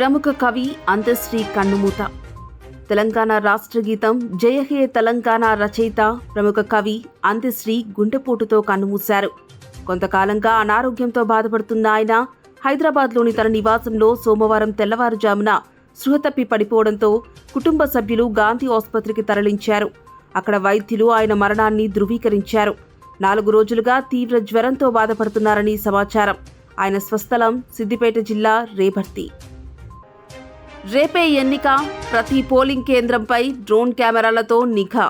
ప్రముఖ కవి అంత్యశ్రీ కన్నుమూత. తెలంగాణ రాష్ట్ర గీతం జయహే తెలంగాణ రచయిత ప్రముఖ కవి అంత్యశ్రీ గుండెపోటుతో కన్నుమూశారు. కొంతకాలంగా అనారోగ్యంతో బాధపడుతున్న ఆయన హైదరాబాద్లోని తన నివాసంలో సోమవారం తెల్లవారుజామున స్పృహ తప్పి పడిపోవడంతో కుటుంబ సభ్యులు గాంధీ ఆసుపత్రికి తరలించారు. అక్కడ వైద్యులు ఆయన మరణాన్ని ధృవీకరించారు. 4 రోజులుగా తీవ్ర జ్వరంతో బాధపడుతున్నారని సమాచారం. ఆయన స్వస్థలం సిద్దిపేట జిల్లా రేపర్తి. రేపే ఎన్నిక, ప్రతి పోలింగ్ కేంద్రంపై డ్రోన్ కెమెరాలతో నిఘా.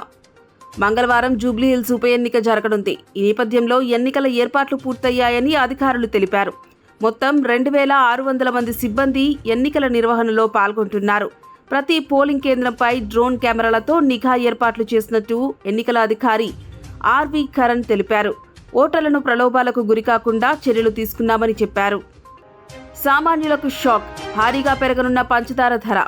మంగళవారం జూబ్లీహిల్స్ ఉప ఎన్నిక జరగనుంది. ఈ నేపథ్యంలో ఎన్నికల ఏర్పాట్లు పూర్తయ్యాయని అధికారులు తెలిపారు. మొత్తం 2600 మంది సిబ్బంది ఎన్నికల నిర్వహణలో పాల్గొంటున్నారు. ప్రతి పోలింగ్ కేంద్రంపై డ్రోన్ కెమెరాలతో నిఘా ఏర్పాట్లు చేసినట్టు ఎన్నికల అధికారి ఆర్వి కరణ్ తెలిపారు. ఓటర్లను ప్రలోభాలకు గురికాకుండా చర్యలు తీసుకున్నామని చెప్పారు. సామాన్యులకు షాక్, భారీగా పెరగనున్న పంచదార ధర.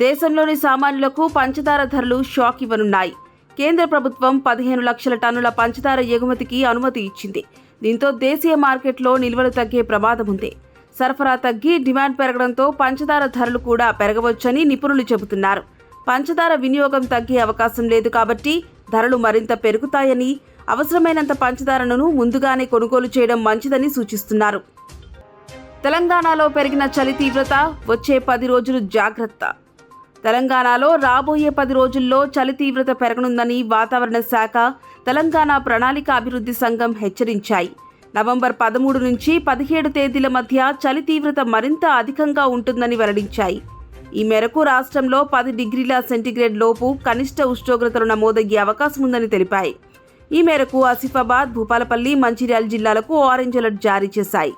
దేశంలోని సామాన్యులకు పంచదార ధరలు షాక్ ఇవ్వనున్నాయి. కేంద్ర ప్రభుత్వం 15 లక్షల టన్నుల పంచదార ఎగుమతికి అనుమతి ఇచ్చింది. దీంతో దేశీయ మార్కెట్లో నిల్వలు తగ్గే ప్రమాదం ఉంది. సరఫరా తగ్గి డిమాండ్ పెరగడంతో పంచదార ధరలు కూడా పెరగవచ్చని నిపుణులు చెబుతున్నారు. పంచదార వినియోగం తగ్గే అవకాశం లేదు కాబట్టి ధరలు మరింత పెరుగుతాయని, అవసరమైనంత పంచదారను ముందుగానే కొనుగోలు చేయడం మంచిదని సూచిస్తున్నారు. తెలంగాణలో పెరిగిన చలి తీవ్రత, వచ్చే 10 రోజులు జాగ్రత్త. తెలంగాణలో రాబోయే 10 రోజుల్లో చలి తీవ్రత పెరగనుందని వాతావరణ శాఖ, తెలంగాణ ప్రణాళిక అభివృద్ధి సంఘం హెచ్చరించాయి. నవంబర్ 13 నుంచి 17 తేదీల మధ్య చలి తీవ్రత మరింత అధికంగా ఉంటుందని వెల్లడించాయి. ఈ మేరకు రాష్ట్రంలో 10 డిగ్రీల సెంటీగ్రేడ్ లోపు కనిష్ట ఉష్ణోగ్రతలు నమోదయ్యే అవకాశం ఉందని తెలిపాయి. ఈ మేరకు ఆసిఫాబాద్, భూపాలపల్లి, మంచిర్యాల జిల్లాలకు ఆరెంజ్ అలర్ట్ జారీ చేశాయి.